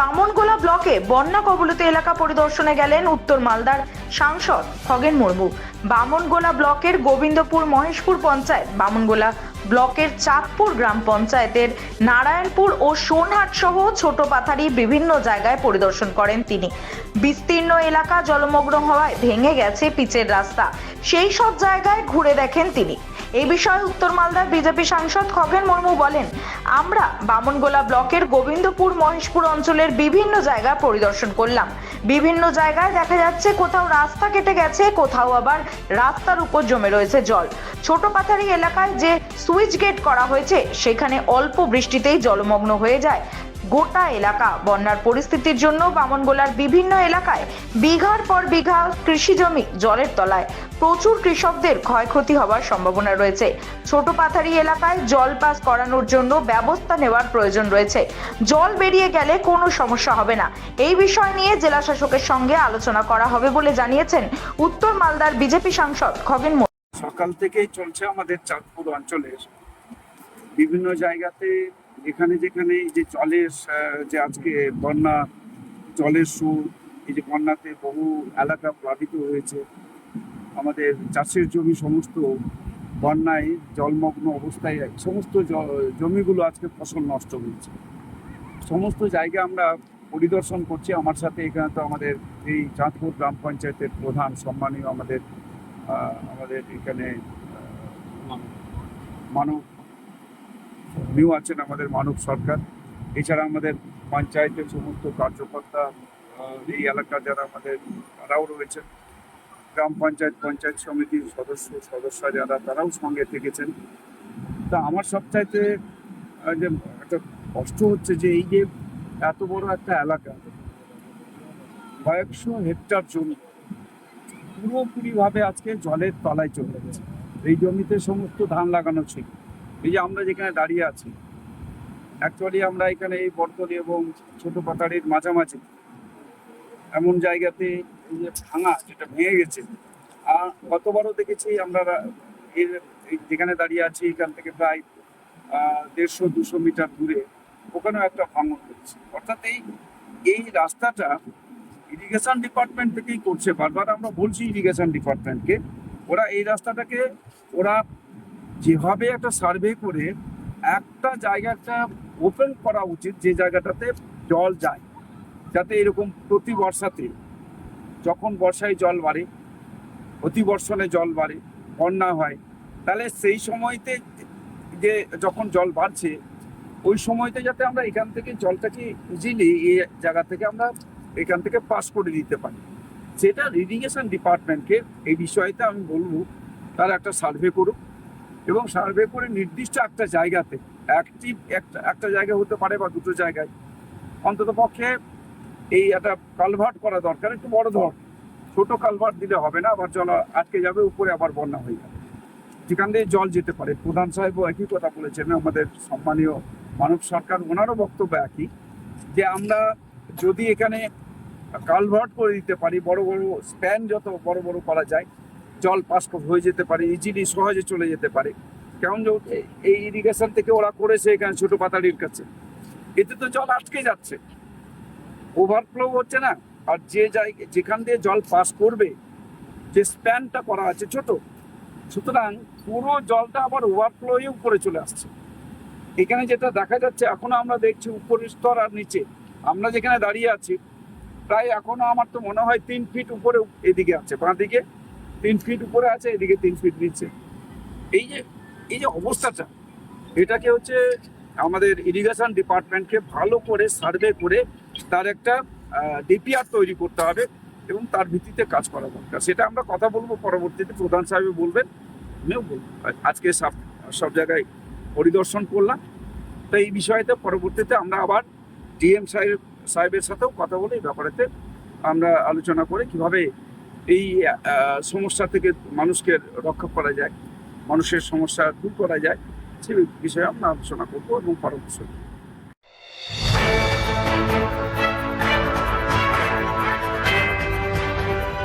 বামনগোলা ব্লকে বন্যা কবলিত এলাকা পরিদর্শনে গেলেন উত্তর মালদার সাংসদ খগেন মুর্মু। বামনগোলা ব্লকের গোবিন্দপুর মহেশপুর পঞ্চায়েত, বামনগোলা ব্লকের চাঁদপুর গ্রাম পঞ্চায়েতের নারায়ণপুর ও সোনহাট সহ ছোট পাথারি বিভিন্ন জায়গায় পরিদর্শন করেন তিনি। বিস্তীর্ণ এলাকা জলমগ্ন হওয়ায় ভেঙে গেছে পিচের রাস্তা, সেই সব জায়গায় ঘুরে দেখেন তিনি। এই বিষয়ে উত্তর মালদার বিজেপি সাংসদ খগেন মুর্মু বলেন, আমরা বামনগোলা ব্লকের গোবিন্দপুর মহেশপুর অঞ্চলের বিভিন্ন জায়গা পরিদর্শন করলাম। বিভিন্ন জায়গায় দেখা যাচ্ছে কোথাও রাস্তা কেটে গেছে, কোথাও আবার রাস্তার উপর জমে রয়েছে জল। ছোট পাথারি এলাকায় যে সুইচ গেট করা হয়েছে সেখানে অল্প বৃষ্টিতেই জলমগ্ন হয়ে যায় গোটা এলাকা। বন্যার পরিস্থিতির জন্য বামনগোলার বিভিন্ন এলাকায় বিঘার পর বিঘা কৃষি জমি জলের তলায়, প্রচুর কৃষকদের ক্ষয়ক্ষতি হওয়ার সম্ভাবনা রয়েছে। ছোট পাথারি এলাকায় জল পাস করানোর জন্য ব্যবস্থা নেওয়ার প্রয়োজন রয়েছে। জল বেরিয়ে গেলে কোনো সমস্যা হবে না। এই বিষয় নিয়ে জেলা শাসকের সঙ্গে আলোচনা করা হবে বলে জানিয়েছেন উত্তর মালদার বিজেপি সাংসদ খগেন মুর্মু। সকাল থেকেই চলছে আমাদের চাঁদপুর অঞ্চলের বিভিন্ন জায়গাতে, যেখানে যেখানে যে জলের যে আজকে বন্যা, জলের সুর, এই যে বন্যাতে বহু এলাকা প্লাবিত হয়েছে, আমাদের চাষের জমি সমস্ত বন্যায় জলমগ্ন অবস্থায়, সমস্ত জমিগুলো আজকে ফসল নষ্ট হয়েছে। সমস্ত জায়গা আমরা পরিদর্শন করছি। আমার সাথে এখানে তো আমাদের এই চাঁদপুর গ্রাম পঞ্চায়েতের প্রধান সম্মানীয় আমাদের এখানে মানব নিউ আছেন, আমাদের মানব সরকার। এছাড়া আমাদের পঞ্চায়েতের সমস্ত কার্যকর্তা, এই এলাকার যারা আমাদের তারাও রয়েছেন, গ্রাম পঞ্চায়েত, পঞ্চায়েত সমিতির সদস্য যারা, তারাও সঙ্গে থেকেছেন। তা আমার সবচাইতে যে একটা কষ্ট হচ্ছে যে এই যে এত বড় একটা এলাকা, কয়েকশো হেক্টর জমি পুরোপুরিভাবে আজকে জলের তলায় চলে গেছে। এই জমিতে সমস্ত ধান লাগানো ছিল। এই যে আমরা যেখানে দাঁড়িয়ে আছি, অ্যাকচুয়ালি আমরা এখানে এই বর্তলি এবং ছোট পাতাড়ির মাঝামাঝি এমন জায়গাতে এই যে ভাঙা, যেটা ভেঙে গেছে। আর গতবারও দেখেছি আমরা যেখানে দাঁড়িয়ে আছি, এখান থেকে প্রায় 150-200 মিটার দূরে ওখানেও একটা ভাঙন হয়েছে। অর্থাৎ এই রাস্তাটা ইরিগেশন ডিপার্টমেন্ট থেকেই করছে। বারবার আমরা বলছি ইরিগেশন ডিপার্টমেন্টকে, ওরা এই রাস্তাটাকে ওরা যেভাবে একটা সার্ভে করে একটা জায়গাটা ওপেন করা উচিত, যে জায়গাটাতে জল যায়, যাতে এরকম প্রতি বর্ষাতে, যখন বর্ষায় জল বাড়ে, অতিবর্ষণে জল বাড়ে, বন্যা হয়, তাহলে সেই সময়তে যে যখন জল বাড়ছে ওই সময়তে যাতে আমরা এখান থেকে জলটাকে ইজিলি এই জায়গা থেকে আমরা এখান থেকে পাস করে দিতে পারি। সেটা ইরিগেশন ডিপার্টমেন্টকে এই বিষয়তে আমি বলবো তারা একটা সার্ভে করুক, এবং সার্ভে করে নির্দিষ্ট একটা জায়গাতে, একটা জায়গা হতে পারে বা দুটো জায়গায় অন্তত পক্ষে এই একটা কালভার্ট করা দরকার। একটু বড় ধর, ছোট কালভার্ট দিলে হবে না, আবার জল আটকে যাবে, উপরে আবার বন্যা হয়ে যাবে, যেখান দিয়ে জল যেতে পারে। প্রধান সাহেবও একই কথা বলেছেন, আমাদের সম্মানীয় মানব সরকার, ওনারও বক্তব্য একই, যে আমরা যদি এখানে কালভার্ট করে দিতে পারি, বড় বড় স্প্যান যত বড় বড় করা যায়, জল পাস হয়ে যেতে পারে, ইজিলি সহজে চলে যেতে পারে। কেমন এই ইরিগেশন থেকে ওরা করেছে এখানে ছোট পাতাড়ির কাছে, এতে তো জল আটকে যাচ্ছে, ওভারফ্লো হচ্ছে না। আর যেখান দিয়ে জল পাস করবে, যে স্প্যানটা করা আছে ছোট, সুতরাং পুরো জলটা আবার ওভারফ্লো হয়ে উপরে চলে আসছে। এখানে যেটা দেখা যাচ্ছে, এখনো আমরা দেখছি উপরের স্তর আর নিচে, আমরা যেখানে দাঁড়িয়ে আছি প্রায় এখনো আমার তো মনে হয় 3 ফিট উপরে এদিকে আছে, বাঁ দিকে 3 ফিট উপরে আছে, এদিকে 3 ফিট নিচে। এই যে অবস্থাটা, এটাকে হচ্ছে আমাদের ইরিগেশন ডিপার্টমেন্টকে ভালো করে সার্ভে করে তার একটা ডিপিআর তৈরি করতে হবে এবং তার ভিত্তিতে কাজ করা দরকার। সেটা আমরা কথা বলবো পরবর্তীতে, প্রধান সাহেব বলবেন, আমিও বলবো। আজকে সব জায়গায় পরিদর্শন করলাম, তো এই বিষয়তে পরবর্তীতে আমরা আবার ডিএম সাহেবের সাথেও কথা বলে এই ব্যাপারেতে আমরা আলোচনা করে কিভাবে এই সমস্যা থেকে মানুষকে রক্ষা করা যায়, মানুষের সমস্যা দূর করা যায়, সে বিষয়ে আমরা আলোচনা করবো এবং পরামর্শ দেব।